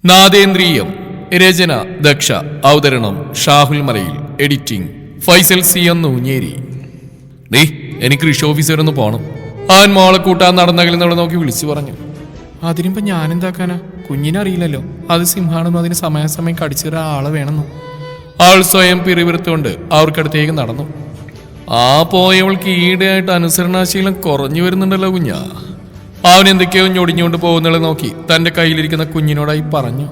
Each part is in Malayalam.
നാദേന്ദ്രിയം. രചന ദക്ഷ. അവതരണം ഷാഹുൽ മലയിൽ. Editing Faisal C Oonjeri. നീ എനിക്ക് കൃഷി ഓഫീസർ ഒന്ന് പോണം. അവൻ മോളെ കൂട്ടാൻ നടന്നകലെന്നവളെ നോക്കി വിളിച്ചു പറഞ്ഞു. അതിനിപ്പോ ഞാനെന്താക്കാനാ? കുഞ്ഞിനറിയില്ലല്ലോ അത് സിംഹാണെന്നും അതിന് സമയാസമയം കടിച്ചേറ ആളെ വേണമെന്നും. അവൾ സ്വയം പിറിവിറുത്തുകൊണ്ട് അവർക്കടുത്തേക്ക് നടന്നു. ആ പോയവൾക്ക് ഈടെയായിട്ട് അനുസരണാശീലം കുറഞ്ഞു വരുന്നുണ്ടല്ലോ കുഞ്ഞാ. അവൻ എന്തൊക്കെയോ ഞൊടിഞ്ഞുകൊണ്ട് പോകുന്നവളെ നോക്കി തന്റെ കയ്യിലിരിക്കുന്ന കുഞ്ഞിനോടായി പറഞ്ഞു.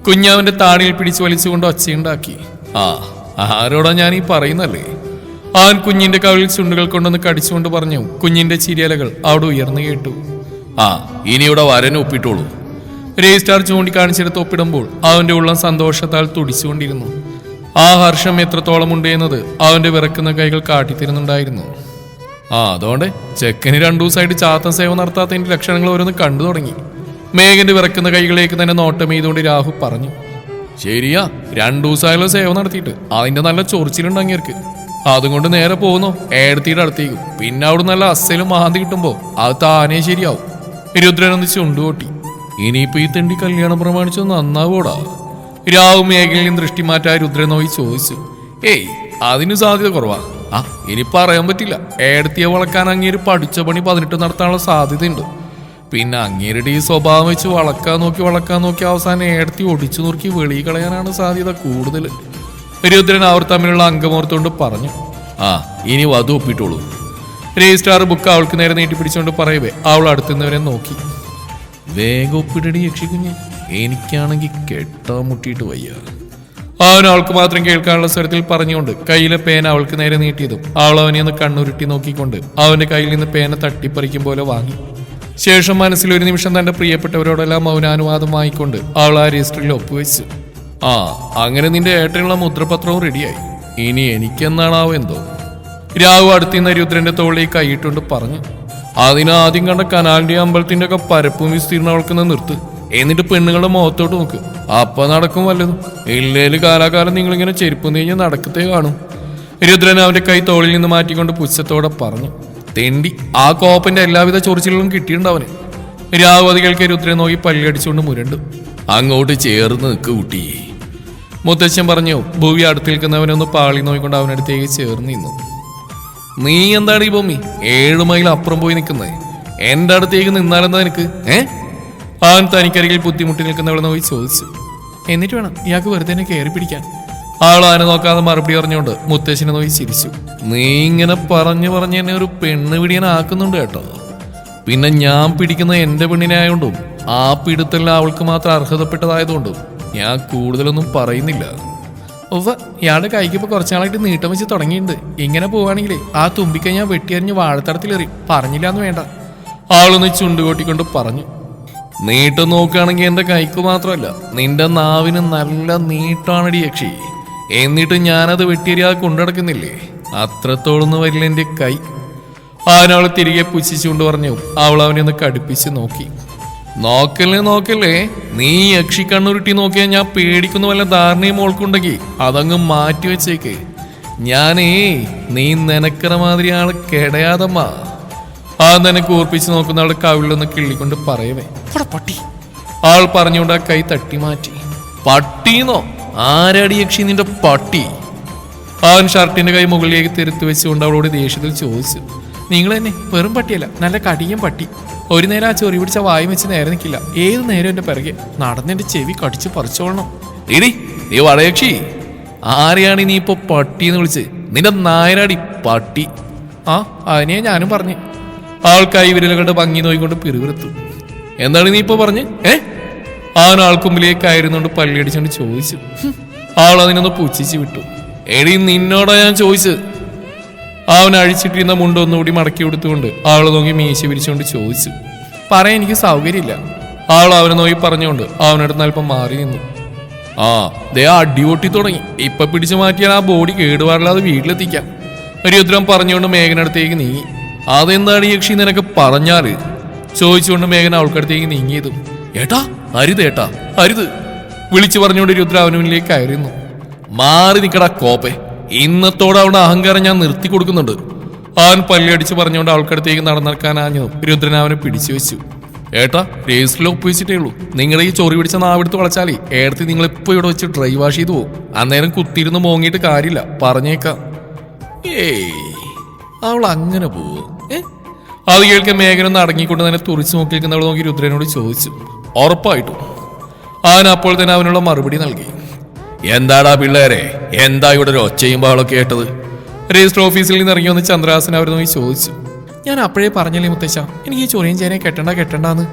കുഞ്ഞവന്റെ താടിയിൽ പിടിച്ചു വലിച്ചുകൊണ്ട് ഒച്ചയുണ്ടാക്കി. ആരോടാ ഞാൻ ഈ പറയുന്നല്ലേ? അവൻ കുഞ്ഞിന്റെ കവിളിൽ ചുണ്ടുകൾ കൊണ്ടൊന്ന് കടിച്ചുകൊണ്ട് പറഞ്ഞു. കുഞ്ഞിന്റെ ചിരിയലകൾ അവിടെ ഉയർന്നു കേട്ടു. ഇനി ഇവിടെ വരന് ഒപ്പിട്ടോളൂ. രജിസ്ട്രാർ ചൂണ്ടിക്കാണിച്ചെടുത്ത് ഒപ്പിടുമ്പോൾ അവന്റെ ഉള്ളം സന്തോഷത്താൽ തുടിച്ചുകൊണ്ടിരുന്നു. ആ ഹർഷം എത്രത്തോളം ഉണ്ട് എന്നത് അവന്റെ വിറക്കുന്ന കൈകൾ കാട്ടിത്തരുന്നുണ്ടായിരുന്നു. അതുകൊണ്ട് ചെക്കന് 2 ദിവസമായിട്ട് ചാത്തൻ സേവ നടത്താത്തതിന്റെ ലക്ഷണങ്ങൾ ഓരോന്ന് കണ്ടു തുടങ്ങി. മേഘന്റെ വിറക്കുന്ന കൈകളിലേക്ക് തന്നെ നോട്ടം ചെയ്തുകൊണ്ട് രാഹു പറഞ്ഞു. ശരിയാ, 2 ദിവസമായാലും സേവ നടത്തിയിട്ട് അതിന്റെ നല്ല ചൊറിച്ചിലുണ്ട് അങ്ങേർക്ക്. അതുകൊണ്ട് നേരെ പോകുന്നു ഏടത്തിയുടെ അടുത്തേക്കും. പിന്നെ അവിടെ നല്ല അസലും മാന്തി കിട്ടുമ്പോ അത് താനേ ശരിയാവും. രുദ്രനൊന്ന് ചുണ്ടുകൊട്ടി. ഇനിയിപ്പോ ഈ തെണ്ടി കല്യാണം പ്രമാണിച്ചു നന്നാവൂടാ? രാഹു മേഖലയിൽ ദൃഷ്ടി മാറ്റാൻ രുദ്രൻ നോക്കി ചോദിച്ചു. അതിന് സാധ്യത കുറവാ. ഇനി പറയാൻ പറ്റില്ല. ഏടത്തിയെ വളക്കാൻ അങ്ങേര് പഠിച്ച പണി 18 നടത്താനുള്ള സാധ്യതയുണ്ട്. പിന്നെ അങ്ങേരുടെ ഈ സ്വഭാവം വെച്ച് വളക്കാൻ നോക്കി അവസാനം ഏടത്തി ഒടിച്ചു നോക്കി വെളി കളയാനാണ് സാധ്യത കൂടുതൽ. രുദ്രൻ അവർ തമ്മിലുള്ള അംഗമോർത്തുകൊണ്ട് പറഞ്ഞു. ഇനി വധു ഒപ്പിട്ടോളൂ. രജിസ്ട്രാർ ബുക്ക് അവൾക്ക് നേരെ നീട്ടിപ്പിടിച്ചുകൊണ്ട് പറയവേ അവൾ അടുത്തുനിന്നവരെ നോക്കി. വേഗം ഒപ്പിടടി യക്ഷിക്കുഞ്ഞ്, എനിക്കാണെങ്കിൽ കെട്ടാൻ മുട്ടിയിട്ട് വയ്യ. അവൻ അവൾക്ക് മാത്രം കേൾക്കാനുള്ള സ്വരത്തിൽ പറഞ്ഞുകൊണ്ട് കയ്യിലെ പേന അവൾക്ക് നേരെ നീട്ടിയതും അവൾ അവനെ ഒന്ന് കണ്ണുരുട്ടി നോക്കിക്കൊണ്ട് അവന്റെ കയ്യിൽ നിന്ന് പേന തട്ടിപ്പറിക്കും പോലെ വാങ്ങി. ശേഷം മനസ്സിൽ ഒരു നിമിഷം തന്റെ പ്രിയപ്പെട്ടവരോടെല്ലാം മൗനാനുവാദം വാങ്ങിക്കൊണ്ട് അവൾ ആ രജിസ്റ്ററിൽ ഒപ്പുവെച്ചു. അങ്ങനെ നിന്റെ ഏട്ടനുള്ള മുദ്രപത്രവും റെഡിയായി. ഇനി എനിക്കെന്നാണാവോ എന്തോ. രാഹു അടുത്തിന്ന് രുദ്രന്റെ തോളിൽ കൈയിട്ടുകൊണ്ട് പറഞ്ഞു. അതിനാദ്യം കണ്ട കനാലിന്റെ അമ്പലത്തിന്റെ ഒക്കെ പരപ്പും വിസ്തീർണം അവൾക്കെന്ന് നിർത്ത്. എന്നിട്ട് പെണ്ണുങ്ങളുടെ മുഖത്തോട്ട് നോക്ക്. അപ്പൊ നടക്കും വല്ലതും. ഇല്ലേല് കാലാകാലം നിങ്ങളിങ്ങനെ ചെരുപ്പ് നീഞ്ഞ് നടക്കത്തേ കാണും. രുദ്രൻ അവന്റെ കൈ തോളിൽ നിന്ന് മാറ്റിക്കൊണ്ട് പുച്ഛത്തോടെ പറഞ്ഞു. തെണ്ടി, ആ കോപ്പന്റെ എല്ലാവിധ ചൊറിച്ചിലും കിട്ടിയിട്ടുണ്ടവന്. രാഹു അത് കേൾക്കെ രുദ്രൻ നോക്കി പല്ലടിച്ചുകൊണ്ട് മുരണ്ടു. അങ്ങോട്ട് ചേർന്ന് നിൽക്ക് കുട്ടി, മുത്തച്ഛൻ പറഞ്ഞു. ഭൂവി അടുത്ത് നിൽക്കുന്നവനൊന്ന് പാളി നോക്കിക്കൊണ്ട് അവനടുത്തേക്ക് ചേർന്ന് നിന്നു. നീ എന്താണ് ഈ ഭൂമി 7 മൈൽ അപ്പുറം പോയി നിൽക്കുന്നത്? എന്റെ അടുത്തേക്ക് നിന്നാലെന്താ നിനക്ക്? അവൻ തനിക്കരികിൽ ബുദ്ധിമുട്ടി നിൽക്കുന്നവളെ നോക്കി ചോദിച്ചു. എന്നിട്ട് വേണം ഇയാൾക്ക് വെറുതെ എന്നെ കയറി പിടിക്കാൻ. ആൾ ആനെ നോക്കാതെ മറുപടി പറഞ്ഞുകൊണ്ട് മുത്തശ്ശനെ നോക്കി ചിരിച്ചു. നീ ഇങ്ങനെ പറഞ്ഞു എന്നെ ഒരു പെണ്ണ് പിടിയാനാക്കുന്നുണ്ട് കേട്ടോ. പിന്നെ ഞാൻ പിടിക്കുന്ന എന്റെ പെണ്ണിനെ ആയതുകൊണ്ടും ആ പിടുത്തല്ല അവൾക്ക് മാത്രം അർഹതപ്പെട്ടതായതുകൊണ്ടും ഞാൻ കൂടുതലൊന്നും പറയുന്നില്ല. ഇയാളുടെ കൈക്കിപ്പോ കുറച്ചാളായിട്ട് നീട്ടം വെച്ച് തുടങ്ങിയിട്ടുണ്ട്. ഇങ്ങനെ പോവാണെങ്കിലേ ആ തുമ്പിക്കൈ ഞാൻ വെട്ടിയറിഞ്ഞ് വാഴത്തടത്തിലെറി. പറഞ്ഞില്ലാന്ന് വേണ്ട. ആളൊന്ന് ചുണ്ടുകൊട്ടിക്കൊണ്ട് പറഞ്ഞു. നീട്ടം നോക്കുകയാണെങ്കിൽ എന്റെ കൈക്ക് മാത്രമല്ല നിന്റെ നാവിന് നല്ല നീട്ടാണടി യക്ഷി. എന്നിട്ട് ഞാനത് വെട്ടിയറിയാതെ കൊണ്ടുനടക്കുന്നില്ലേ? അത്രത്തോളൊന്നും വരില്ല എന്റെ കൈ. അവനവളെ തിരികെ പുച്ഛിച്ചുകൊണ്ട് പറഞ്ഞു. അവൾ അവനെ ഒന്ന് കടുപ്പിച്ച് നോക്കി. നോക്കല്ലേ, നീ യക്ഷി കണ്ണുരുട്ടി നോക്കിയാൽ ഞാൻ പേടിക്കുന്ന വല്ല ധാരണയും മോൾക്കുണ്ടെങ്കിൽ അതങ്ങ് മാറ്റി വെച്ചേക്ക്. നീ നിനക്കറ മാതിരി ആള് കിടയാതമ്മ. നിനക്ക് ഓർപ്പിച്ച് നോക്കുന്ന ആളുടെ കവിളിലൊന്ന് കിള്ളിക്കൊണ്ട് പറയവേ പട്ടി. ആൾ പറഞ്ഞുകൊണ്ട് ആ കൈ തട്ടി മാറ്റി. പട്ടീന്നോ? ആരാടി യക്ഷി നിന്റെ പട്ടി? അവൻ ഷർട്ടിന്റെ കൈ മുകളിലേക്ക് തെരുത്ത് വെച്ചുകൊണ്ട് അവളോട് ദേഷ്യത്തിൽ ചോദിച്ചു. നിങ്ങൾ തന്നെ വെറും പട്ടിയല്ല, നല്ല കടിയും പട്ടി. ഒരു നേരം ആ ചൊറി പിടിച്ച വായും വെച്ച് നേരെ നിൽക്കില്ല. ഏത് നേരം എന്റെ പിറകെ നടന്നെന്റെ ചെവി കടിച്ച് പറിച്ചോളണം. നീ വടയക്ഷി, ആരെയാണ് നീ ഇപ്പൊ പട്ടിന്ന് വിളിച്ച്? നിന്റെ നായരാടി പട്ടി. അതിനെ ഞാനും പറഞ്ഞു. ആൾ കൈ വിരലുകളുടെ ഭംഗി നോക്കിക്കൊണ്ട് പിറുവിറുത്തു. എന്താണ് നീ ഇപ്പൊ പറഞ്ഞ്? അവൻ ആൾക്കുമ്പിലേക്ക് കയറുന്നോണ്ട് പള്ളിയടിച്ചോണ്ട് ചോദിച്ചു. ആൾ അതിനൊന്ന് പുച്ഛിച്ച് വിട്ടു. എടി നിന്നോടാ ഞാൻ ചോദിച്ചത്. അവൻ അഴിച്ചിട്ടിരുന്ന മുണ്ടൊന്നുകൂടി മടക്കി കൊടുത്തുകൊണ്ട് ആളെ നോക്കി മീശ വിരിച്ചുകൊണ്ട് ചോദിച്ചു. പറയാൻ എനിക്ക് സൗകര്യമില്ല. ആൾ അവനെ നോക്കി പറഞ്ഞുകൊണ്ട് അവനടുത്ത് അല്പം മാറി നിന്നു. അടിപൊട്ടി തുടങ്ങി. ഇപ്പൊ പിടിച്ചു മാറ്റിയാൽ ആ ബോഡി കേടുപാടില്ലാതെ വീട്ടിലെത്തിക്കാം. രുദ്രം പറഞ്ഞുകൊണ്ട് മേഘനടുത്തേക്ക് നീങ്ങി. അതെന്താണ് യക്ഷി നിനക്ക് പറഞ്ഞാല്? ചോദിച്ചുകൊണ്ട് മേഘന അവൾക്കടുത്തേക്ക് നീങ്ങിയതും. ഏട്ടാ അരുത് വിളിച്ചു പറഞ്ഞുകൊണ്ട് രുദ്ര അവന് മുന്നിലേക്ക് കയറിയുന്നു. മാറി നിക്കടാ കോപ്പെ, ഇന്നത്തോടെ അവളുടെ അഹങ്കാരം ഞാൻ നിർത്തി കൊടുക്കുന്നുണ്ട്. അവൻ പല്ലടിച്ച് പറഞ്ഞുകൊണ്ട് അവൾക്കടുത്തേക്ക് നടന്നെടുക്കാനാഞ്ഞതും രുദ്രൻ അവനെ പിടിച്ചു വെച്ചു. ഏട്ടാ രജിസ്റ്ററിൽ ഒപ്പിച്ചിട്ടേ ഉള്ളൂ. നിങ്ങളുടെ ഈ ചൊറി പിടിച്ച നാവെടുത്ത് വളച്ചാലേ ഏടത്തി നിങ്ങളിപ്പോ ഇവിടെ വെച്ച് ഡ്രൈ വാഷ് ചെയ്തു പോകും. അന്നേരം കുത്തിയിരുന്ന് മോങ്ങിയിട്ട് കാര്യമില്ല, പറഞ്ഞേക്കാം. ഏയ് അവൾ അങ്ങനെ പോവോ? അത് കേൾക്കാൻ മേഘനൊന്ന് അടങ്ങിക്കൊണ്ട് തന്നെ തുറിച്ചു നോക്കി നിൽക്കുന്നവൾ നോക്കി രുദ്രനോട് ചോദിച്ചു. ഉറപ്പായിട്ടും. അവൻ അപ്പോൾ തന്നെ അവനുള്ള മറുപടി നൽകി. എന്താടാ പിള്ളേരെ, എന്താ ഇവിടെ ഒരു ഒച്ചയും ബഹളമൊക്കെ കേട്ടത്? രജിസ്റ്റർ ഓഫീസിൽ നിന്ന് ഇറങ്ങി വന്ന് ചന്ദ്രാസൻ അവർ നോക്കി ചോദിച്ചു. ഞാൻ അപ്പോഴേ പറഞ്ഞല്ലേ മുത്തശ്ശ, എനിക്ക് ഈ ചൊറിയും ചേനയെ കെട്ടണ്ടെന്ന്.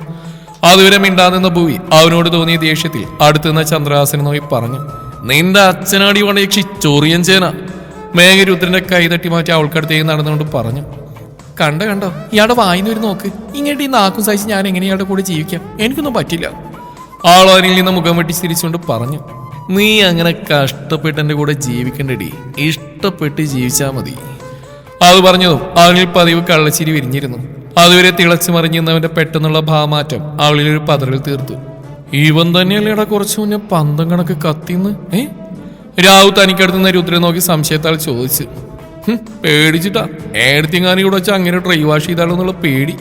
അതുവരെ മിണ്ടാതെന്ന ഭൂവി അവനോട് തോന്നിയ ദേഷ്യത്തിൽ അടുത്തുനിന്ന ചന്ദ്രാസനെ നോക്കി പറഞ്ഞു. നിന്റെ അച്ഛനാടി കൊണ്ട് യക്ഷി ചൊറിയൻ ചേന. മേഘരുദ്രന്റെ കൈ തട്ടി മാറ്റി അവൾക്കടുത്തേക്ക് നടന്നുകൊണ്ട് പറഞ്ഞു. കണ്ടോ ഇയാളുടെ വായിന്ന് വരും നോക്ക്. ഇങ്ങോട്ട് ഈ നാക്കും സഹിച്ച് ഞാൻ എങ്ങനെ ഇയാളുടെ കൂടെ ജീവിക്കാം? എനിക്കൊന്നും പറ്റില്ല. ആളവനിൽ നിന്ന് മുഖം വെട്ടി ചിരിച്ചുകൊണ്ട് പറഞ്ഞു. നീ അങ്ങനെ കഷ്ടപ്പെട്ട് എൻ്റെ കൂടെ ജീവിക്കണ്ടടി, ഇഷ്ടപ്പെട്ട് ജീവിച്ചാൽ മതി. അത് പറഞ്ഞതും അവനിൽ പതിവ് കള്ളച്ചിരി വിരിഞ്ഞിരുന്നു. അതുവരെ തിളച്ചു മറിഞ്ഞിരുന്നവന്റെ പെട്ടെന്നുള്ള ഭാവമാറ്റം അവളിലൊരു പതറിൽ തീർത്തു. ഇവൻ തന്നെയല്ലേടാ കുറച്ചു മുന്നേ പന്തം കണക്ക് കത്തിന്ന്? രാഹു തനിക്കടുത്തുന്ന രുദ്രനെ നോക്കി സംശയത്താൽ ചോദിച്ചു. പേടിച്ചിട്ടാ ഏടത്തിങ്ങാനി കൂടെ വെച്ചാൽ അങ്ങനെ ഡ്രൈ വാഷ് ചെയ്താലോ എന്നുള്ള പേടി.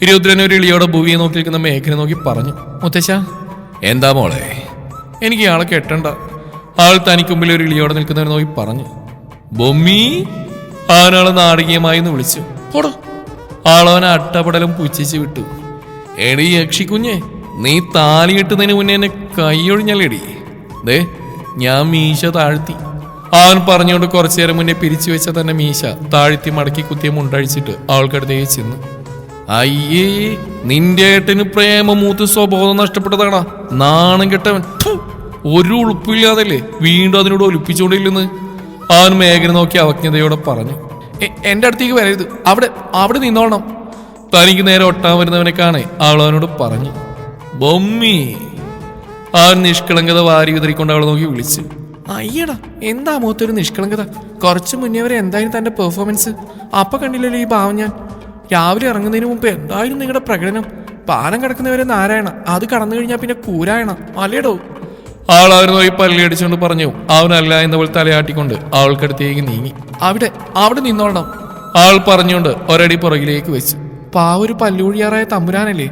രുദ്രൻ ഒരു ഇളിയോടെ ഭൂവിയെ നോക്കി നിൽക്കുന്ന മേഘനെ നോക്കി പറഞ്ഞു. മുത്തശ്ശ. എന്താ മോളെ? എനിക്ക് ഇയാളെ കെട്ടണ്ട. ആൾ തനിക്ക് മുമ്പിൽ ഒരു ഇളിയോടെ നിൽക്കുന്നവരെ നോക്കി പറഞ്ഞു. ബൊമ്മി. അവനാളെ നാടകീയമായി എന്ന് വിളിച്ചു. ഓടോ. ആളവനെ അട്ടപടലും പുച്ഛിച്ച് വിട്ടു. എടി യക്ഷിക്കുഞ്ഞെ, നീ താലി കെട്ടുന്നതിന് മുന്നേ എന്നെ കൈയൊഴിഞ്ഞല്ലേടി. ദേ ഞാൻ മീശ താഴ്ത്തി. അവൻ പറഞ്ഞുകൊണ്ട് കുറച്ചു നേരം മുന്നേ പിരിച്ചു വെച്ച തന്നെ മീശ താഴ്ത്തി മടക്കി കുത്തിയ മുണ്ടഴിച്ചിട്ട് അവൾക്കടുത്തേക്ക് ചെന്നു. അയ്യേ, നിന്റെ ഏട്ടന് പ്രേമമൂത്ത് സ്വബോധം നഷ്ടപ്പെട്ടതാടാ, നാണം കെട്ടവൻ. ഒരു ഉളുപ്പില്ലാതല്ലേ വീണ്ടും അതിനോട് ഒലിപ്പിച്ചുകൊണ്ടില്ലെന്ന് അവൻ മേഘനെ നോക്കി അവജ്ഞതയോടെ പറഞ്ഞു. എന്റെ അടുത്തേക്ക് വരരുത്, അവിടെ നിന്നോളണം. തനിക്ക് നേരെ ഒട്ടാൻ വരുന്നവനെ കാണേ അവളവനോട് പറഞ്ഞു. ബൊമ്മി. അവൻ നിഷ്കളങ്കത വാരി വിതറിക്കൊണ്ട് അവളെ നോക്കി വിളിച്ചു. അയ്യടാ, എന്താ മുഖത്തൊരു നിഷ്കളങ്കത? കുറച്ചു മുന്നേ വരെ എന്തായാലും തന്റെ പെർഫോമൻസ്. അപ്പൊ കണ്ടില്ലല്ലോ ഈ ഭാവം. ഞാൻ രാവിലെ ഇറങ്ങുന്നതിന് മുമ്പ് എന്തായാലും നിങ്ങളുടെ പ്രകടനം. പാലം കിടക്കുന്നവരെ നാരായണ, അത് കടന്നു കഴിഞ്ഞാൽ പിന്നെ കൂരായണ അല്ലേടോ. അവൾ അവന് നോക്കി പല്ലി അടിച്ചുകൊണ്ട് പറഞ്ഞു. അവനല്ല എന്നവൾ തലയാട്ടിക്കൊണ്ട് അവൾക്കടുത്തേക്ക് നീങ്ങി. അവിടെ നിന്നോളണം അവൾ പറഞ്ഞുകൊണ്ട് ഒരടി പുറകിലേക്ക് വെച്ചു. പാവൊരു പല്ലൂഴിയാറായ തമ്പുരാനല്ലേ,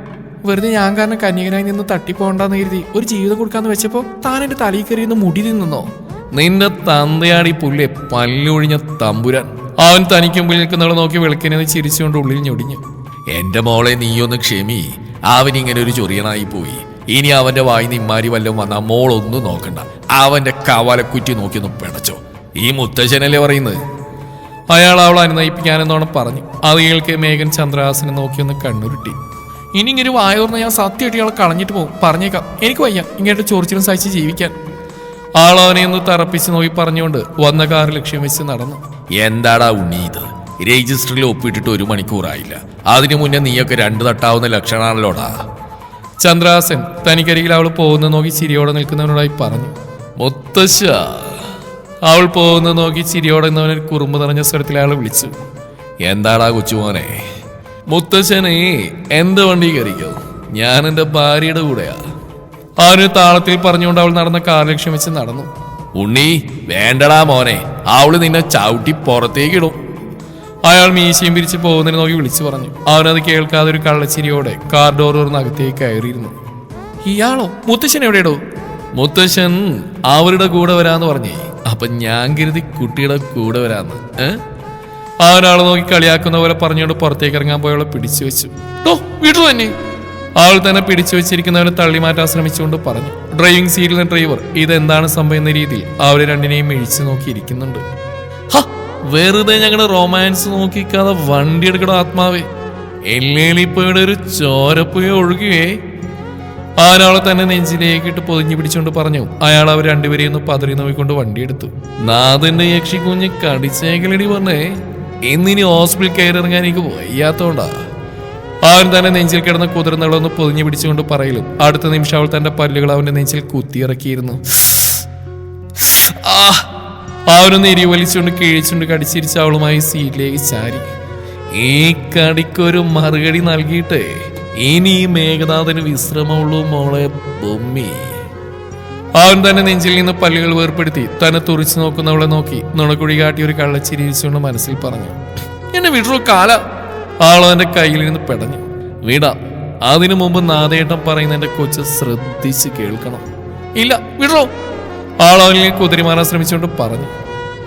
വെറുതെ ഞാൻ കാരണം കന്യകനായി നിന്ന് തട്ടിപ്പോണ്ടെന്ന് കരുതി ഒരു ജീവിതം കൊടുക്കാന്ന് വെച്ചപ്പോ താൻ എന്റെ തലയിൽ കയറിയെന്ന് മുടി നിന്നോ? നിന്റെ തന്തയാടി പുല്ലേ പല്ലൊഴിഞ്ഞ തമ്പുരാൻ. അവൻ തനിക്ക് മുമ്പിൽ നിൽക്കുന്നവളെ നോക്കി വിളക്കിനെ ചിരിച്ചുകൊണ്ട് ഉള്ളിൽ ഞൊടിഞ്ഞു. എന്റെ മോളെ നീയൊന്ന് ക്ഷമി, അവനിങ്ങനെ ഒരു ചൊറിയനായി പോയി. ഇനി അവന്റെ വായി നിമ്മാരി വല്ലതും വന്നാൽ മോളൊന്നും നോക്കണ്ട, അവന്റെ കവാലക്കുറ്റി നോക്കിയൊന്ന് പിടച്ചോ. ഈ മുത്തശ്ശനല്ലേ പറയുന്നത്. അയാൾ അവളെ അനുനയിപ്പിക്കാനെന്നോണം പറഞ്ഞു. അത് കേൾക്കെ മേഘൻ ചന്ദ്രഹാസനെ നോക്കിയൊന്ന് കണ്ണുരുട്ടി. ഇനി ഇങ്ങനെ വായോർന്ന് ഞാൻ സത്യമായിട്ട് ഇയാളെ കളഞ്ഞിട്ട് പോകും, പറഞ്ഞേക്കാം. എനിക്ക് വയ്യ ഇങ്ങോട്ട് ചൊറിച്ചിലും സഹിച്ച് ജീവിക്കാൻ. ആളവനെ ഒന്ന് തറപ്പിച്ച് നോക്കി പറഞ്ഞുകൊണ്ട് വന്ന കാർ ലക്ഷ്യം വെച്ച് നടന്നു. എന്താടാ ഉണ്ണി ഇത്? രജിസ്റ്ററിൽ ഒപ്പിട്ടിട്ട് 1 മണിക്കൂറായില്ല. അതിനു മുന്നേ നീയൊക്കെ 2 തട്ടാവുന്ന ലക്ഷണാണല്ലോടാ. ചന്ദ്രഹാസൻ തനിക്കരികിൽ അവൾ പോകുന്ന നോക്കി ചിരിയോടെ നിൽക്കുന്നവനോടായി പറഞ്ഞു. മുത്തശ്ശ. അവൾ പോകുന്ന നോക്കി ചിരിയോടെ നിന്നവനെ കുറുമ്പ് നിറഞ്ഞ സ്വരത്തിൽ അയാൾ വിളിച്ചു. എന്താടാ കൊച്ചുമോനെ? മുത്തശ്ശനെ എന്റെ വണ്ടി കയറിക്കോ, ഞാൻ എന്റെ ഭാര്യയുടെ കൂടെയാ. അവന് താളത്തിൽ പറഞ്ഞുകൊണ്ട് അവൾ നടന്ന കാർ ലക്ഷ്യം വെച്ച് നടന്നു. ഉണ്ണി വേണ്ടടാ മോനെ, അവള് നിന്നെ ചവിട്ടി പുറത്തേക്കിടും. അയാൾ മീശയും പിരിച്ച് പോകുന്നതിന് നോക്കി വിളിച്ചു പറഞ്ഞു. അവനത് കേൾക്കാതെ ഒരു കള്ളച്ചിരിയോടെ കാർ ഡോർ തുറന്ന് അകത്തേക്ക് കയറിയിരുന്നു. ഇയാളോ? മുത്തശ്ശൻ എവിടെയോ? മുത്തശ്ശൻ അവരുടെ കൂടെ വരാന്ന് പറഞ്ഞേ. അപ്പൊ ഞാൻ കരുതി കുട്ടിയുടെ കൂടെ വരാന്ന്. അവനാളെ നോക്കി കളിയാക്കുന്ന പോലെ പറഞ്ഞുകൊണ്ട് പുറത്തേക്ക് ഇറങ്ങാൻ പോയവളെ പിടിച്ചു വെച്ചു. വീട്ടിൽ തന്നെ അവൾ തന്നെ പിടിച്ചു വെച്ചിരിക്കുന്നവരെ തള്ളി മാറ്റാൻ ശ്രമിച്ചുകൊണ്ട് പറഞ്ഞു. ഡ്രൈവിംഗ് സീറ്റിലെ ഡ്രൈവർ ഇതെന്താണ് സംഭവം എന്ന രീതിയിൽ അവരെ രണ്ടിനെയും മിഴിച്ചു നോക്കിയിരിക്കുന്നുണ്ട്. വെറുതെ ഞങ്ങളുടെ റൊമാൻസ് നോക്കിക്കാതെ വണ്ടി എടുക്കണ ആത്മാവേ, എല്ലേലിപ്പോ ഇവിടെ ഒരു ചോരപ്പുക ഒഴുകുകയെ. ആരാളെ തന്നെ നെഞ്ചിലേക്കിട്ട് പൊതിഞ്ഞു പിടിച്ചുകൊണ്ട് പറഞ്ഞു. അയാൾ അവർ രണ്ടുപേരെയും ഒന്ന് പതറി നോക്കിക്കൊണ്ട് വണ്ടിയെടുത്തു. നാഥന്റെ യക്ഷി കുഞ്ഞ് കടിച്ചേക്കലടി പറഞ്ഞേ, ഇന്നിനി ഹോസ്പിറ്റൽ കയറിറങ്ങാൻ എനിക്ക് വയ്യാത്തോണ്ടാ. അവൻ തന്നെ നെഞ്ചിൽ കിടന്ന് കുതിർന്നവളൊന്ന് പൊതിഞ്ഞു പിടിച്ചുകൊണ്ട് പറയലും അടുത്ത നിമിഷം അവൾ തന്റെ പല്ലുകൾ അവന്റെ നെഞ്ചിൽ കുത്തിയിറക്കിയിരുന്നു. അവനൊന്ന് എരിവലിച്ചുകൊണ്ട് കിഴിച്ചുകൊണ്ട് കടിച്ചിരിച്ച് അവളുമായി സീറ്റിലേക്ക് ചാരി. ഈ കടിക്കൊരു മറുകടി നൽകിയിട്ട് ഇനി ഈ മേഘനാഥന് വിശ്രമമുള്ളൂ മോളെ ബൊമ്മി. അവൻ തന്നെ നെഞ്ചിൽ നിന്ന് പല്ലുകൾ വേർപ്പെടുത്തി തന്നെ തുറിച്ചു നോക്കുന്നവളെ നോക്കി നുണക്കുഴി കാട്ടി ഒരു കള്ളച്ചിരിച്ചുകൊണ്ട് മനസ്സിൽ പറഞ്ഞു. എന്നെ വിടറോ കാല. ആളവന്റെ കയ്യിൽ നിന്ന് പെടഞ്ഞു. വീടാ അതിനു മുമ്പ് നാദേട്ടം പറയുന്ന എന്റെ കൊച്ച് ശ്രദ്ധിച്ച് കേൾക്കണം. ഇല്ല വിടോ, ആളവനിൽ കുതിരിമാറാൻ ശ്രമിച്ചുകൊണ്ട് പറഞ്ഞു.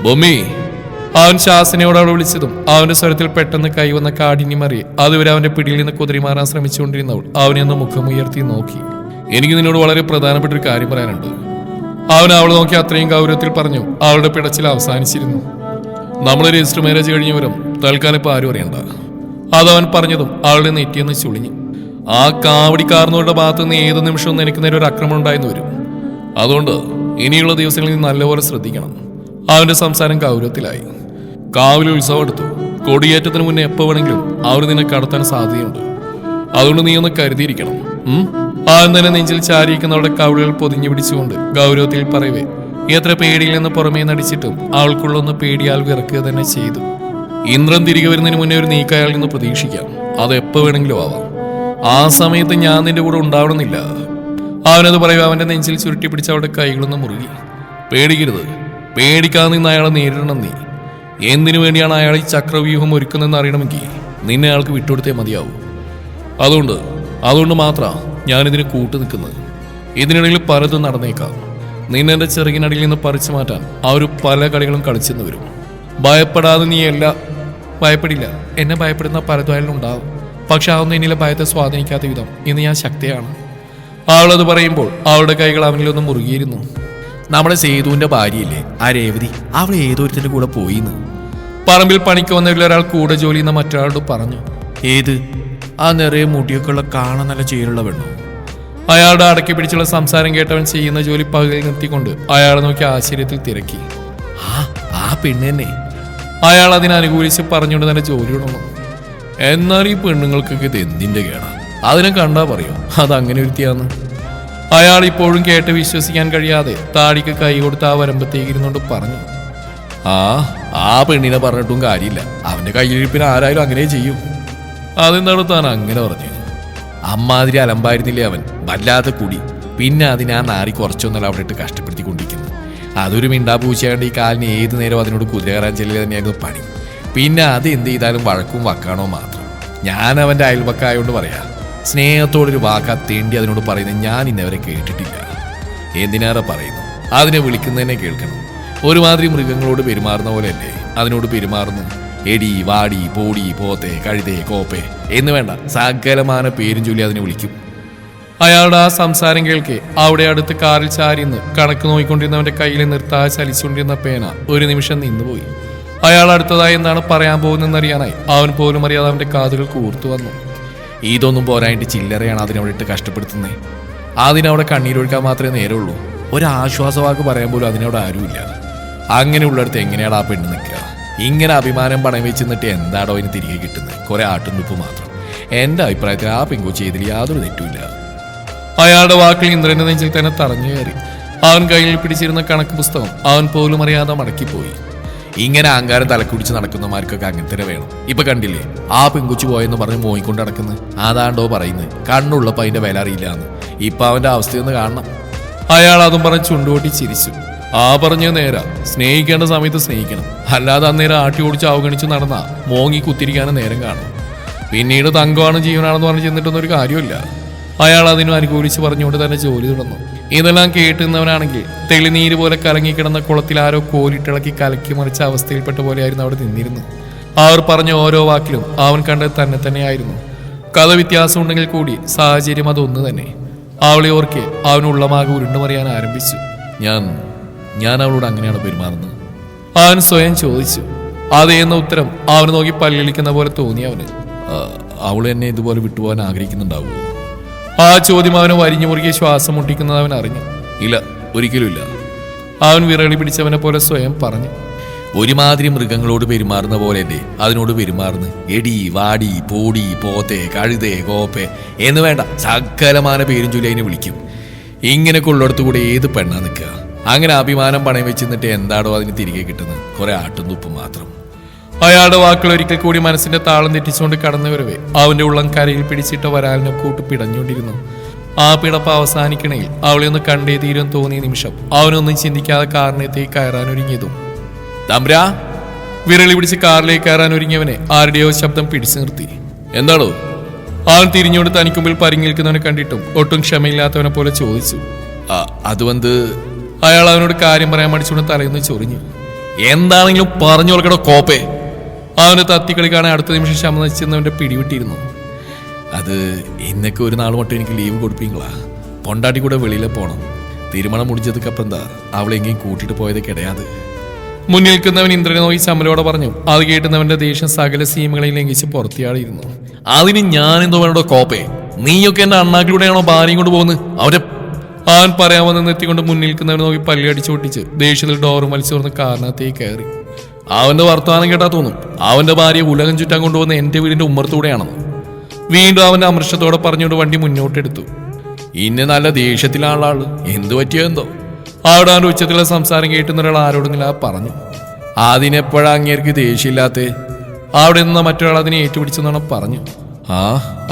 ബൊമ്മി, അവൻ ശാസനയോട് അവിടെ വിളിച്ചതും അവന്റെ സ്വരത്തിൽ പെട്ടെന്ന് കൈവന്ന കാഠിന്യമറിയെ അതുവരെ അവന്റെ പിടിയിൽ നിന്ന് കുതിരിമാറാൻ ശ്രമിച്ചുകൊണ്ടിരുന്നവൾ അവനെ ഒന്ന് മുഖമുയർത്തി നോക്കി. എനിക്ക് നിന്നോട് വളരെ പ്രധാനപ്പെട്ട ഒരു കാര്യം പറയാനുണ്ട്. അവൻ അവൾ നോക്കി അത്രയും ഗൗരവത്തിൽ പറഞ്ഞു. അവളുടെ പിടച്ചിൽ അവസാനിച്ചിരുന്നു. നമ്മൾ രജിസ്റ്റർ മാരേജ് കഴിഞ്ഞവരും തൽക്കാലം ഇപ്പൊ ആരും അറിയണ്ട. അതവൻ പറഞ്ഞതും അവളുടെ നെറ്റിയെന്ന് ചുളിഞ്ഞു. ആ കാവടിക്കാരനോടെ ഭാഗത്തു നിന്ന് ഏത് നിമിഷവും എനിക്ക് നേരെ ഒരു ആക്രമണം ഉണ്ടായിരുന്നു വരും. അതുകൊണ്ട് ഇനിയുള്ള ദിവസങ്ങളിൽ നീ നല്ലപോലെ ശ്രദ്ധിക്കണം. അവന്റെ സംസാരം ഗൗരവത്തിലായി. കാവിലെ ഉത്സവം എടുത്തു. കൊടിയേറ്റത്തിന് മുന്നേ എപ്പോ വേണമെങ്കിലും അവർ നിന്നെ കടത്താൻ സാധ്യതയുണ്ട്. അതുകൊണ്ട് നീ ഒന്ന് കരുതിയിരിക്കണം. അവൻ തന്നെ നെഞ്ചിൽ ചാരിയിരിക്കുന്നവരുടെ കവിളുകൾ പൊതിഞ്ഞു പിടിച്ചുകൊണ്ട് ഗൗരവത്തിൽ പറയവേ എത്ര പേടിയിൽ നിന്ന് പുറമേ നടിച്ചിട്ടും അവൾക്കുള്ളൊന്ന് പേടിയാൽ വിറക്കുക തന്നെ ചെയ്തു. ഇന്ദ്രൻ തിരികെ വരുന്നതിന് മുന്നേ ഒരു നീക്കം അയാളിൽ നിന്ന് പ്രതീക്ഷിക്കാം. അത് എപ്പോ വേണമെങ്കിലും ആവാം. ആ സമയത്ത് ഞാൻ നിന്റെ കൂടെ ഉണ്ടാവണമെന്നില്ല. അവനത് പറയുക അവന്റെ നെഞ്ചിൽ ചുരുട്ടി പിടിച്ച് അവളുടെ കൈകളൊന്ന് മുറുകി. പേടിക്കരുത്, പേടിക്കാതെ നിന്ന് അയാളെ നേരിടണം. നീ എന്തിനു വേണ്ടിയാണ് അയാൾ ഈ ചക്രവ്യൂഹം ഒരുക്കുന്നതെന്ന് അറിയണമെങ്കിൽ നിന്നെ അയാൾക്ക് വിട്ടുകൊടുത്തേ മതിയാവൂ. അതുകൊണ്ട് മാത്രമാണ് ഞാനിതിന് കൂട്ടു നിൽക്കുന്നത്. ഇതിനിടയിൽ പലതും നടന്നേക്കാം. നിന്നെ എൻ്റെ ചെറുകിനടിയിൽ നിന്ന് പറിച്ചു മാറ്റാൻ ആ ഒരു പല കളികളും കളിച്ചെന്ന് വരും. ഭയപ്പെടാതെ നീ ഭയപ്പെടില്ല. എന്നെ ഭയപ്പെടുന്ന പലതും ഉണ്ടാവും. പക്ഷെ അതൊന്നും എന്നിലെ ഭയത്തെ സ്വാധീനിക്കാത്ത വിധം ഇന്ന് ഞാൻ ശക്തിയാണ്. അവളത് പറയുമ്പോൾ അവളുടെ കൈകൾ അവനിലൊന്നും മുറുകിയിരുന്നു. നമ്മുടെ സേതുവിന്റെ ഭാര്യയില്ലേ ആ രേവതി, അവൾ ഏതൊരുത്തിന്റെ കൂടെ പോയിന്ന് പറമ്പിൽ പണിക്ക് വന്നവരിൽ ഒരാൾ കൂടെ ജോലി ചെയ്യുന്ന മറ്റൊരാളോട് പറഞ്ഞു. ഏത്? ആ നിറയെ മുടിയൊക്കെ ഉള്ള കാണാൻ നല്ല ചേരുള്ള പെണ്ണു. അയാളുടെ അടക്കി പിടിച്ചുള്ള സംസാരം കേട്ടവൻ ചെയ്യുന്ന ജോലി പകുതിയിൽ നിർത്തിക്കൊണ്ട് അയാളെ നോക്കി ആശ്ചര്യത്തിൽ തിരക്കി. ആ പെണ്ണ് തന്നെ. അയാൾ അതിനനുകൂലിച്ച് പറഞ്ഞുകൊണ്ട് തന്നെ ജോലി തുടങ്ങും. എന്നാൽ ഈ പെണ്ണുങ്ങൾക്കൊക്കെ ഇത് എന്തിന്റെ കേടാ? അതിനെ കണ്ടാ പറയോ അതങ്ങനെ ഒരുത്തിയാന്ന്. അയാൾ ഇപ്പോഴും കേട്ട് വിശ്വസിക്കാൻ കഴിയാതെ താടിക്ക് കൈ കൊടുത്ത് ആ വരമ്പത്തേക്ക് ഇരുന്നുകൊണ്ട് പറഞ്ഞു. ആ പെണ്ണിനെ പറഞ്ഞിട്ടും കാര്യമില്ല. അവന്റെ കയ്യിലിരിപ്പിന് ആരായാലും അങ്ങനെ ചെയ്യും. അതെന്താണ് താൻ അങ്ങനെ പറഞ്ഞു? അമ്മാതിരി അലമ്പായിരുന്നില്ലേ അവൻ, വല്ലാത്ത കൂടി. പിന്നെ അതിനെ ആ നാരി കുറച്ചൊന്നല്ല അവിടെ ഇട്ട് കഷ്ടപ്പെടുത്തിക്കൊണ്ടിരിക്കുന്നു. അതൊരു മിണ്ടാപൂച്ചയാണ്ട് ഈ കാലിന് ഏത് നേരം അതിനോട് കുതിര കയറാൻ ചെല്ലുക തന്നെയായിരുന്നു പണി. പിന്നെ അത് എന്ത് ചെയ്താലും വഴക്കും വക്കാണോ മാത്രം. ഞാൻ അവന്റെ അയൽവക്കായോണ്ട് പറയാ, സ്നേഹത്തോടൊരു വാക്കാ തേണ്ടി അതിനോട് പറയുന്നത് ഞാൻ ഇന്നവരെ കേട്ടിട്ടില്ല. എന്തിനേറെ പറയുന്നു, അതിനെ വിളിക്കുന്നതന്നെ കേൾക്കണം. ഒരുമാതിരി മൃഗങ്ങളോട് പെരുമാറുന്ന പോലെയല്ലേ അതിനോട് പെരുമാറുന്നു. എടി, വാടി, പോടി, പോത്തെ, കഴുതേ, കോപ്പേ എന്ന് വേണ്ട സകലമാന പേരും ചൊല്ലി അതിനെ വിളിക്കും. അയാളുടെ ആ സംസാരം കേൾക്കെ അവിടെ അടുത്ത് കാറിൽ ചാരിന്ന് കണക്ക് നോക്കിക്കൊണ്ടിരുന്നവന്റെ കയ്യിൽ നിർത്താതെ ചലിച്ചുകൊണ്ടിരുന്ന പേന ഒരു നിമിഷം നിന്നുപോയി. അയാൾ അടുത്തതായി എന്താണ് പറയാൻ പോകുന്നതെന്നറിയാനായി അവൻ പോലും അറിയാതെ അവന്റെ കാതുകൾ കൂർത്തു വന്നു. ഇതൊന്നും പോരായിട്ട് ചില്ലറയാണ് അതിനവിടെ ഇട്ട് കഷ്ടപ്പെടുത്തുന്നേ. അതിനവിടെ കണ്ണീരൊഴുക്കാൻ മാത്രമേ നേരമുള്ളൂ. ഒരാശ്വാസവാക്ക് പറയാൻ പോലും അതിനവിടെ ആരുമില്ല. അങ്ങനെയുള്ളിടത്ത് എങ്ങനെയാണ് ആ പെണ്ണ് നിൽക്കുക? ഇങ്ങനെ അഭിമാനം പണയം വെച്ച് നിന്നിട്ട് എന്താടോ അതിന് തിരികെ കിട്ടുന്നത്? കുറെ ആട്ടുന്നുപ്പ് മാത്രം. എന്റെ അഭിപ്രായത്തിൽ ആ പെൺകൊച്ചി ചെയ്തിൽ യാതൊരു തെറ്റുമില്ല. അയാളുടെ വാക്കിൽ ഇന്ദ്രന്റെ നെഞ്ചിൽ തന്നെ തറഞ്ഞു കയറി. അവൻ കയ്യിൽ പിടിച്ചിരുന്ന കണക്ക് പുസ്തകം അവൻ പോലും അറിയാതെ മടക്കിപ്പോയി. ഇങ്ങനെ അഹങ്കാരം തലക്കുടിച്ച് നടക്കുന്നമാർക്കൊക്കെ അങ്ങനെ തന്നെ വേണം. ഇപ്പൊ കണ്ടില്ലേ ആ പെൺകൊച്ചു പോയെന്ന് പറഞ്ഞ് മോയിക്കൊണ്ട് നടക്കുന്നത്? അതാണ്ടോ പറയുന്നത് കണ്ണുള്ളപ്പോ അതിന്റെ വില അറിയില്ലാന്ന്. ഇപ്പൊ അവന്റെ അവസ്ഥയൊന്ന് കാണണം. അയാൾ അതും പറഞ്ഞ് ചുണ്ടുകൊട്ടി ചിരിച്ചു. പറഞ്ഞ നേരാ, സ്നേഹിക്കേണ്ട സമയത്ത് സ്നേഹിക്കണം. അല്ലാതെ അന്നേരം ആട്ടി ഓടിച്ച് അവഗണിച്ച് നടന്നാ മോങ്ങി കുത്തിരിക്കാനും നേരം കാണും. പിന്നീട് തങ്കമാണ് ജീവനാണെന്ന് പറഞ്ഞ് ചെന്നിട്ടൊന്നും ഒരു കാര്യമില്ല. അയാൾ അതിനും അനുകൂലിച്ച് പറഞ്ഞുകൊണ്ട് തന്നെ ജോലി തുടർന്നു. ഇതെല്ലാം കേട്ടുന്നവനാണെങ്കിൽ തെളിനീര് പോലെ കലങ്ങിക്കിടന്ന കുളത്തിൽ ആരോ കോലിട്ടിളക്കി കലക്കി മറിച്ച അവസ്ഥയിൽപ്പെട്ട പോലെയായിരുന്നു അവിടെ നിന്നിരുന്നു. അവർ പറഞ്ഞ ഓരോ വാക്കിലും അവൻ കണ്ടത് തന്നെ തന്നെയായിരുന്നു. കഥ വ്യത്യാസം ഉണ്ടെങ്കിൽ കൂടി സാഹചര്യം അതൊന്നു തന്നെ. അവളെ ഓർക്കെ അവനുള്ളമാകെ ഉരുണ്ടുമറിയാൻ ആരംഭിച്ചു. ഞാൻ അവളോട് അങ്ങനെയാണ് പെരുമാറുന്നത്? അവൻ സ്വയം ചോദിച്ചു. അതേന്ന ഉത്തരം അവന് നോക്കി പല്ലിളിക്കുന്ന പോലെ തോന്നി അവന്. അവൾ എന്നെ ഇതുപോലെ വിട്ടുപോകാൻ ആഗ്രഹിക്കുന്നുണ്ടാവുമോ? ആ ചോദ്യം അവനെ വരിഞ്ഞു മുറുകിയ ശ്വാസം മുട്ടിക്കുന്നത് അവൻ അറിഞ്ഞു. ഇല്ല, ഒരിക്കലും ഇല്ല. അവൻ വിറളി പിടിച്ചവനെ പോലെ സ്വയം പറഞ്ഞു. ഒരുമാതിരി മൃഗങ്ങളോട് പെരുമാറുന്ന പോലെയല്ലേ അതിനോട് പെരുമാറുന്നു. എടി, വാടി, പോടി, പോത്തെ, കഴുതേ, കോപ്പേ എന്ന് വേണ്ട സകലമാന പേരും ചൊല്ലി അതിനെ വിളിക്കും. ഇങ്ങനെയൊക്കെ ഉള്ളിടത്തു കൂടെ ഏത് പെണ്ണാ നിൽക്കുക? അങ്ങനെ അഭിമാനം പണയം വെച്ച് നിന്നിട്ട് എന്താടോ അതിന് തിരികെ കിട്ടുന്നത്? കുറെ ആട്ടുന്നുപ്പ് മാത്രം. അയാളുടെ വാക്കുകൾ ഒരിക്കൽ കൂടി മനസ്സിന്റെ താളം തെറ്റിച്ചുകൊണ്ട് കടന്നു വരവേ അവന്റെ ഉള്ളം കരയിൽ പിടിച്ചിട്ട വരാലിനെ കൂട്ട് പിടഞ്ഞുകൊണ്ടിരുന്നു. ആ പിടപ്പ് അവസാനിക്കണയിൽ അവളെ ഒന്ന് കണ്ടേ തീരും തോന്നിയ നിമിഷം അവനൊന്നും ചിന്തിക്കാതെ കാറിനകത്തേക്ക് കയറാനൊരുങ്ങിയതും തമ്പ്രാ വിരളി പിടിച്ച് കാറിലേക്ക് കയറാൻ ഒരുങ്ങിയവനെ ആരുടെയോ ശബ്ദം പിടിച്ചു നിർത്തി. എന്താണോ? അവൻ തിരിഞ്ഞോട് തനിക്ക് മുമ്പിൽ പരിങ്ങി നിൽക്കുന്നവനെ കണ്ടിട്ടും ഒട്ടും ക്ഷമയില്ലാത്തവനെ പോലെ ചോദിച്ചു. അത് വന്ന് അയാൾ അവനോട് കാര്യം പറയാൻ മടിച്ചുകൊണ്ട് തലയുന്ന ചൊറിഞ്ഞു. എന്താണെങ്കിലും പറഞ്ഞു കൊടുക്കടോ കോപ്പേ. അവന് തത്തിക്കളി കാണാൻ അടുത്ത നിമിഷം ക്ഷമ നശിച്ചെന്നവന്റെ പിടിവിട്ടിരുന്നു. അത് ഇന്നൊക്കെ ഒരു നാൾ മട്ടും എനിക്ക് ലീവ് കൊടുപ്പീങ്ങളാ. പൊണ്ടാട്ടി കൂടെ വെളിയിലെ പോണം. തീരുമാനം മുടിച്ചതൊക്കെ എന്താ അവളെങ്കിലും കൂട്ടിട്ട് പോയത് കിടയാത്. മുന്നിൽ നിൽക്കുന്നവൻ ഇന്ദ്രനെ നോക്കി ചമ്മലോടെ പറഞ്ഞു. അത് കേട്ടുന്നവന്റെ ദേഷ്യം സകല സീമകളെയും ലംഘിച്ച് പുറത്തിയാളിയിരുന്നു. അതിന് ഞാനെന്തോ വേണോ കോപ്പേ? നീയൊക്കെ എന്റെ അണ്ണാക്കിലൂടെയാണോ ഭാര്യയും കൊണ്ട് പോകുന്നത്? അവൻ പറയാമെന്ന് നിർത്തിക്കൊണ്ട് മുന്നിൽ നിൽക്കുന്നവനെ നോക്കി പല്ലിയടിച്ചു പൊട്ടിച്ച് ദേഷ്യത്തിൽ ഡോറും വലിച്ചു തുറന്ന് കാറിനകത്തേക്ക് കയറി. അവന്റെ വർത്തമാനം കേട്ടാ തോന്നും അവന്റെ ഭാര്യ ഉലകം ചുറ്റാൻ കൊണ്ടുപോകുന്ന എന്റെ വീടിന്റെ ഉമ്മറത്തൂടെയാണെന്ന്. വീണ്ടും അവന്റെ അമൃഷത്തോടെ പറഞ്ഞുകൊണ്ട് വണ്ടി മുന്നോട്ടെടുത്തു. ഇന്നെ നല്ല ദേഷ്യത്തിലാണുള്ള ആള്. എന്തു പറ്റിയോ എന്തോ? അവിടെ അവന്റെ ഉച്ചത്തിലുള്ള സംസാരം കേട്ടുന്ന ഒരാൾ ആരോടെങ്കിലും പറഞ്ഞു. അതിനെപ്പോഴാ അങ്ങേർക്ക് ദേഷ്യമില്ലാത്തേ? അവിടെ നിന്ന് മറ്റൊരാൾ അതിനെ ഏറ്റുപിടിച്ചെന്നാണ് പറഞ്ഞു.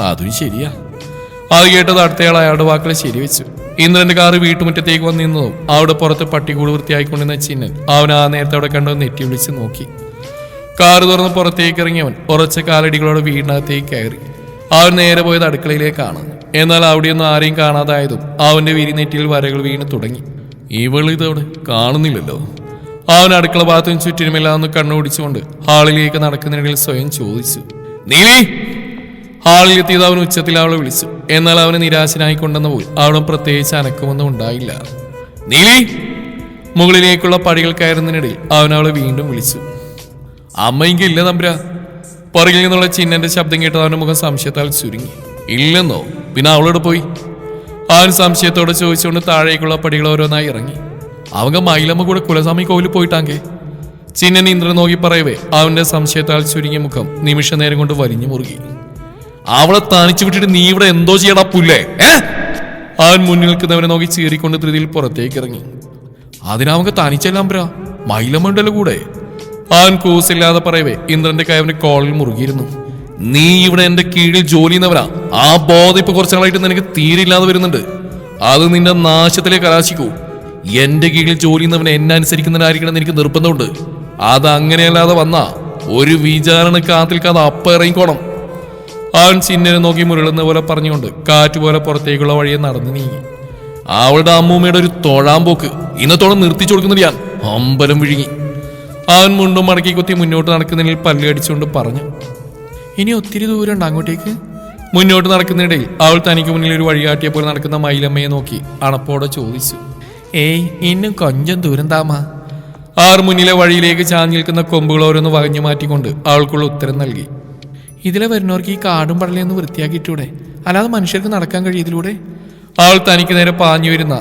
അതും ശരിയാ. അത് കേട്ടത് അടുത്തയാൾ അയാളുടെ വാക്കുകൾ ശരിവെച്ചു. ഇന്ദ്രന്റെ കാറ് വീട്ടുമുറ്റത്തേക്ക് വന്നു നിന്നതും അവിടെ പുറത്ത് പട്ടികൂട് വൃത്തിയായിക്കൊണ്ടിരുന്ന ചിന്നൻ അവൻ ആ നേരത്തെ അവിടെ കണ്ടു നെറ്റി വിളിച്ച് നോക്കി. കാറ് തുറന്ന് പുറത്തേക്ക് ഇറങ്ങിയവൻ ഉറച്ച കാലടികളോടെ വീടിനകത്തേക്ക് കയറി. അവൻ നേരെ പോയത് അടുക്കളയിലേക്കാണ്. എന്നാൽ അവിടെയൊന്നും ആരെയും കാണാതായതും അവന്റെ നെറ്റിയിൽ വരകൾ വീണ് തുടങ്ങി. ഇവളിതവിടെ കാണുന്നില്ലല്ലോ. അവൻ അടുക്കള ഭാഗത്തും ചുറ്റിനുമെല്ലാം ഒന്ന് കണ്ണുപിടിച്ചുകൊണ്ട് ഹാളിലേക്ക് നടക്കുന്നതിനിടയിൽ സ്വയം ചോദിച്ചു. നീലി! ഹാളിലെത്തിയത് അവൻ ഉച്ചത്തിൽ അവളെ വിളിച്ചു. എന്നാൽ അവന് നിരാശനായിക്കൊണ്ടെന്ന് പോയി അവിടെ പ്രത്യേകിച്ച് അനക്കമൊന്നും ഉണ്ടായില്ല. നീലി! മുകളിലേക്കുള്ള പടികൾ കയറുന്നതിനിടയിൽ അവൻ അവളെ വീണ്ടും വിളിച്ചു. അമ്മയെങ്കിൽ ഇല്ല തമ്പുരാ. പുറകിൽ നിന്നുള്ള ചിന്നന്റെ ശബ്ദം കേട്ടത് അവന്റെ മുഖം സംശയത്താൽ ചുരുങ്ങി. ഇല്ലെന്നോ? പിന്നെ അവളോട് പോയി? അവൻ സംശയത്തോടെ ചോദിച്ചുകൊണ്ട് താഴേക്കുള്ള പടികൾ ഓരോന്നായി ഇറങ്ങി. അവങ്ക മൈലമ്മ കൂടെ കുലസ്വാമി കോവിലിൽ പോയിട്ടാങ്കേ. ചിന്നൻ ഇന്ദ്രൻ നോക്കി പറയവേ അവന്റെ സംശയത്താൽ ചുരുങ്ങിയ മുഖം നിമിഷ നേരം കൊണ്ട് വലിഞ്ഞു മുറുകി. അവളെ തനിച്ചു വിട്ടിട്ട് നീ ഇവിടെ എന്തോ ചെയ്യടാ പുല്ലേ? അവൻ മുന്നിൽ നിൽക്കുന്നവനെ നോക്കി ചീറിക്കൊണ്ട് ധൃതിയിൽ പുറത്തേക്ക് ഇറങ്ങി. അതിനവങ്ക തനിച്ചെല്ലാം ബ്രാ, മൈലമ്മ ഉണ്ടല്ലോ കൂടെ. അവൻ കൂസില്ലാതെ പറയവേ ഇന്ദ്രന്റെ കൈ അവന്റെ കോളിൽ മുറുകിയിരുന്നു. നീ ഇവിടെ എന്റെ കീഴിൽ ജോലി ചെയ്യുന്നവരാ. ആ ബോധം ഇപ്പൊ കുറച്ചു നാളായിട്ട് നിനക്ക് തീരില്ലാതെ വരുന്നുണ്ട്. അത് നിന്റെ നാശത്തിലേക്ക് കലാശിക്കൂ. എന്റെ കീഴിൽ ജോലി ചെയ്യുന്നവനെ എന്നെ അനുസരിക്കുന്നവനായിരിക്കണം എന്ന് എനിക്ക് നിർബന്ധമുണ്ട്. അത് അങ്ങനെയല്ലാതെ വന്നാ ഒരു വിചാരണ കാത്തിൽക്കാതെ അപ്പ ഇറങ്ങിക്കോണം. അവൻ ചിന്നനെ നോക്കി മുരളുന്ന പോലെ പറഞ്ഞുകൊണ്ട് കാറ്റുപോലെ പുറത്തേക്കുള്ള വഴിയെ നടന്നു നീങ്ങി. അവളുടെ അമ്മൂമ്മയുടെ ഒരു തൊഴാമ്പോക്ക് ഇന്നത്തോടെ നിർത്തിച്ചു കൊടുക്കുന്നില്ല ഞാൻ. അമ്പലം വിഴുങ്ങി. അവൻ മുണ്ടും മടക്കി കുത്തി മുന്നോട്ട് നടക്കുന്നതിൽ പല്ലടിച്ചുകൊണ്ട് പറഞ്ഞു. ഇനി ഒത്തിരി ദൂരമുണ്ട് അങ്ങോട്ടേക്ക്? മുന്നോട്ട് നടക്കുന്നതിനിടയിൽ അവൾ തനിക്ക് മുന്നിൽ ഒരു വഴികാട്ടിയെ പോലെ നടക്കുന്ന മയിലമ്മയെ നോക്കി അണപ്പോടെ ചോദിച്ചു. ഏയ് ഇന്നും കൊഞ്ചം ദൂരം താമാ. ആർ മുന്നിലെ വഴിയിലേക്ക് ചാഞ്ഞു നിൽക്കുന്ന കൊമ്പുകൾ ഓരോന്ന് വകഞ്ഞു മാറ്റിക്കൊണ്ട് അവൾക്കുള്ള ഉത്തരം നൽകി. ഇതിലെ വരുന്നവർക്ക് ഈ കാടും പടലയൊന്ന് വൃത്തിയാക്കിയിട്ടൂടെ? അല്ലാതെ മനുഷ്യർക്ക് നടക്കാൻ കഴിയതിലൂടെ? അവൾ തനിക്ക് നേരെ പാഞ്ഞു വരുന്ന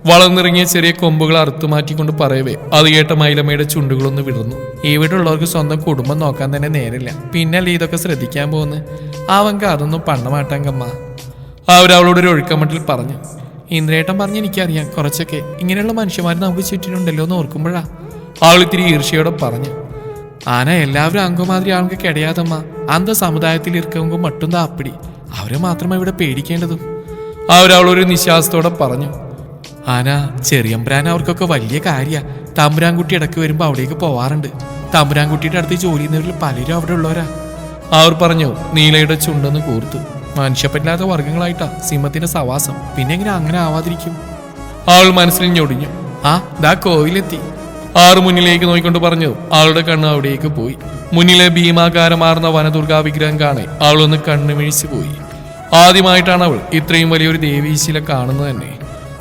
വളർന്നിറങ്ങിയ ചെറിയ കൊമ്പുകൾ അറുത്തു മാറ്റിക്കൊണ്ട് പറയവേ അത് കേട്ട മൈലമ്മയുടെ ചുണ്ടുകളൊന്ന് വിടർന്നു. ഇവിടെ ഉള്ളവർക്ക് സ്വന്തം കുടുംബം നോക്കാൻ തന്നെ നേരില്ല, പിന്നല്ലേ ഇതൊക്കെ ശ്രദ്ധിക്കാൻ പോകുന്നു. അവങ്ക അതൊന്നും പണ്ടമാട്ടാങ്കമ്മ. അവരവളോടൊരു ഒഴുക്കമട്ടിൽ പറഞ്ഞു. ഇന്ദ്രേട്ടൻ പറഞ്ഞ് എനിക്കറിയാം കുറച്ചൊക്കെ. ഇങ്ങനെയുള്ള മനുഷ്യന്മാർ നമുക്ക് ചുറ്റിനുണ്ടല്ലോ എന്ന് ഓർക്കുമ്പോഴാ. അവൾ ഇത്തിരി ഈർഷ്യയോടെ പറഞ്ഞു. ആന എല്ലാവരും അംഗമാതിരി ആൾക്ക് കിടയാതമ്മ. അന്ത സമുദായത്തിൽ ഇരിക്കുമ്പോൾ മട്ടും താപ്പിടി. അവരെ മാത്രമേ ഇവിടെ പേടിക്കേണ്ടതും. അവരവളൊരു നിശ്വാസത്തോടെ പറഞ്ഞു. ആന ചെറിയമ്പ്രാൻ അവർക്കൊക്കെ വലിയ കാര്യ. തമ്പുരാൻകുട്ടി ഇടയ്ക്ക് വരുമ്പോൾ അവിടേക്ക് പോവാറുണ്ട്. തമ്പുരാൻകുട്ടിയുടെ അടുത്ത് ജോലി ചെയ്യുന്നവരിൽ പലരും അവിടെ ഉള്ളവരാ. അവർ പറഞ്ഞു. നീലയുടെ ചുണ്ടെന്ന് കൂർത്തു. മനുഷ്യപ്പറ്റാത്ത വർഗങ്ങളായിട്ടാ സിംഹത്തിന്റെ സവാസം. പിന്നെ എങ്ങനെ അങ്ങനെ ആവാതിരിക്കും? അവൾ മനസ്സിൽ ഞൊടിഞ്ഞു. ദാ കോവിലെത്തി. ആറ് മുന്നിലേക്ക് നോക്കിക്കൊണ്ട് പറഞ്ഞു. അവളുടെ കണ്ണ് അവിടേക്ക് പോയി. മുന്നിലെ ഭീമാകാരമാർന്ന വനദുർഗാ വിഗ്രഹം കാണെ അവളൊന്ന് കണ്ണുമിഴിച്ചു പോയി. ആദ്യമായിട്ടാണ് അവൾ ഇത്രയും വലിയൊരു ദേവീശില കാണുന്നത് തന്നെ.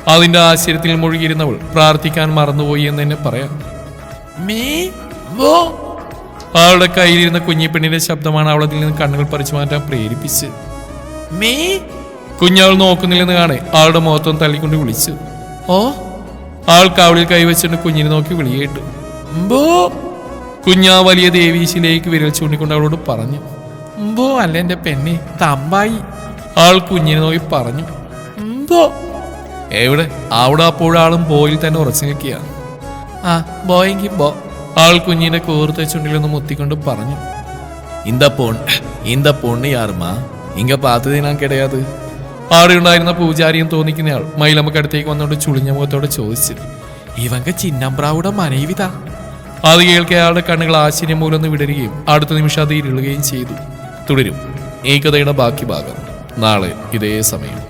അതിന്റെ ആശ്ചര്യത്തിൽ മുഴുകിയിരുന്നവൾ പ്രാർത്ഥിക്കാൻ മറന്നുപോയി എന്ന് തന്നെ പറയാം. അവളുടെ കയ്യിലിരുന്ന കുഞ്ഞിപ്പെണ്ണിന്റെ ശബ്ദമാണ് അവളതിൽ നിന്ന് കണ്ണുകൾ പറിച്ചു മാറ്റാൻ പ്രേരിപ്പിച്ച്. കുഞ്ഞവൾ നോക്കുന്നില്ലെന്ന് കാണെ അവളുടെ മുഖത്തൊന്ന് തള്ളിക്കൊണ്ട് വിളിച്ചു. അവൾ കവളിൽ കൈവച്ചിട്ട് കുഞ്ഞിനെ നോക്കി വിളിയേട്ടു. കുഞ്ഞാ വലിയ ദേവീശിലേക്ക് വിരൽ ചൂണ്ടിക്കൊണ്ട് അവളോട് പറഞ്ഞു. അല്ല എന്റെ പെണ്ണെ, തമ്പായി. അവൾ കുഞ്ഞിനെ നോക്കി പറഞ്ഞു. എവിടെ? അവിടെ അപ്പോഴാളും ബോയിൽ തന്നെ ഉറച്ചു നിൽക്കുക. ബോയെങ്കിൽ ബോ. അവൾ കുഞ്ഞിന്റെ കോർത്ത ചുണ്ടിലൊന്ന് മുത്തിക്കൊണ്ട് പറഞ്ഞു. ഇന്ത പൊണ്ണ് യാറുമാ ഇങ്ങ പാത്തത് ഞാൻ കിടയാത്. അവിടെ ഉണ്ടായിരുന്ന പൂജാരിയും തോന്നിക്കുന്നയാൾ മൈലമ്മക്ക് അടുത്തേക്ക് വന്നുകൊണ്ട് ചുളിഞ്ഞ മുഖത്തോടെ ചോദിച്ചു. ഇവങ്ക ചിന്നമ്പ്രാവുടെ മനൈവിതാ. അത് കേൾക്കെ അയാളുടെ കണ്ണുകൾ ആശ്ചര്യം മൂലൊന്ന് വിടരുകയും അടുത്ത നിമിഷം അത് ഇരുളുകയും ചെയ്തു. തുടരും. ഈ കഥയുടെ ബാക്കി ഭാഗം നാളെ ഇതേ സമയം.